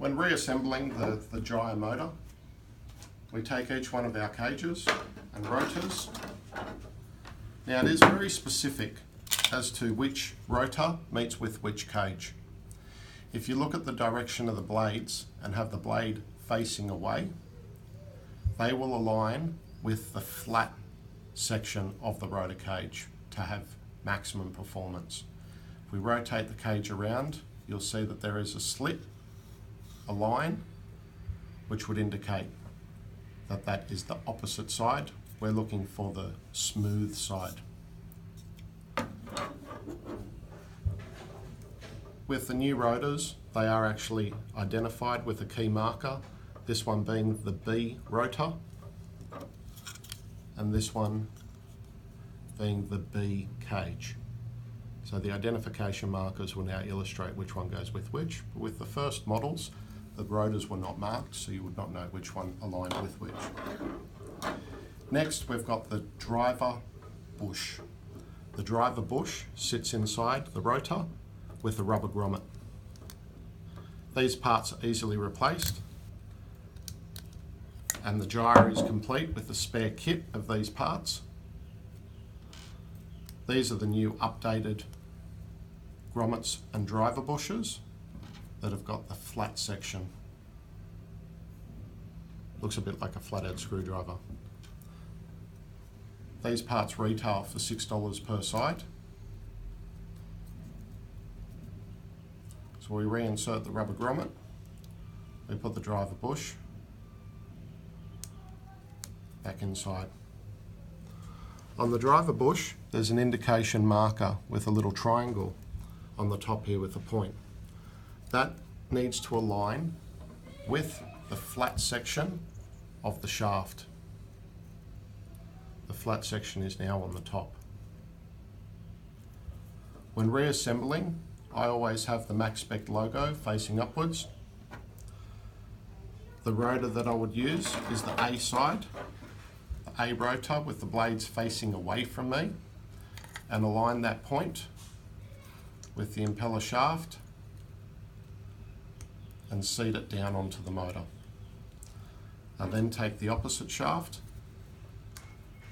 When reassembling the gyre motor, we take each one of our cages and rotors. Now it is very specific as to which rotor meets with which cage. If you look at the direction of the blades and have the blade facing away, they will align with the flat section of the rotor cage to have maximum performance. If we rotate the cage around, you'll see that there is a slit, a line, which would indicate that that is the opposite side. We're looking for the smooth side. With the new rotors, they are actually identified with a key marker, this one being the B rotor, and this one being the B cage. So the identification markers will now illustrate which one goes with which. But with the first models, the rotors were not marked, so you would not know which one aligned with which. Next, we've got the driver bush. The driver bush sits inside the rotor with a rubber grommet. These parts are easily replaced, and the gyre is complete with the spare kit of these parts. These are the new updated grommets and driver bushes that have got the flat section. Looks a bit like a flathead screwdriver. These parts retail for $6 per side. So we reinsert the rubber grommet, we put the driver bush back inside. On the driver bush, there's an indication marker with a little triangle on the top here with a point. That needs to align with the flat section of the shaft. The flat section is now on the top. When reassembling, I always have the Maxspect logo facing upwards. The rotor that I would use is the A side, the A rotor with the blades facing away from me, and align that point with the impeller shaft and seat it down onto the motor. I then take the opposite shaft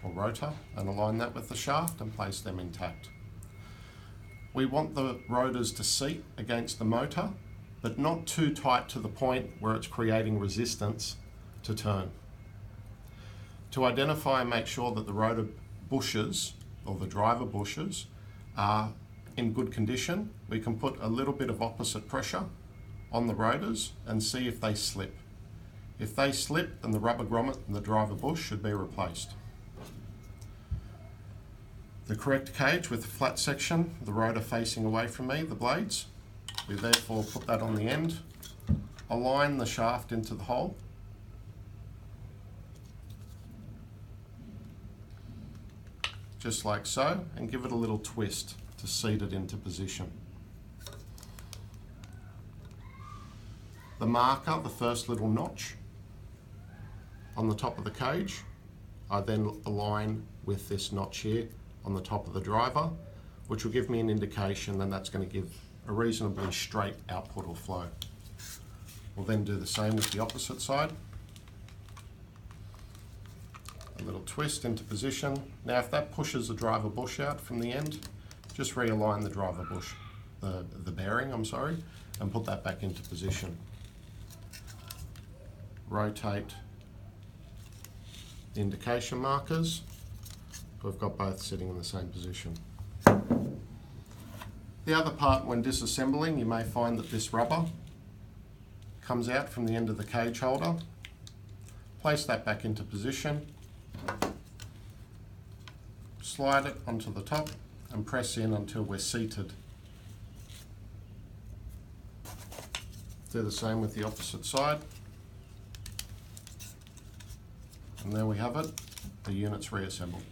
or rotor and align that with the shaft and place them intact. We want the rotors to seat against the motor, but not too tight to the point where it's creating resistance to turn. To identify and make sure that the rotor bushes or the driver bushes are in good condition, we can put a little bit of opposite pressure on the rotors and see if they slip. If they slip, then the rubber grommet and the driver bush should be replaced. The correct cage with the flat section, the rotor facing away from me, the blades, we therefore put that on the end, align the shaft into the hole, just like so, and give it a little twist to seat it into position. The marker, the first little notch on the top of the cage, I then align with this notch here on the top of the driver, which will give me an indication that that's going to give a reasonably straight output or flow. We'll then do the same with the opposite side. A little twist into position. Now if that pushes the driver bush out from the end, just realign the driver bush, the bearing, and put that back into position. Rotate the indication markers. We've got both sitting in the same position. The other part, when disassembling, you may find that this rubber comes out from the end of the cage holder. Place that back into position. Slide it onto the top and press in until we're seated. Do the same with the opposite side. And there we have it, the unit's reassembled.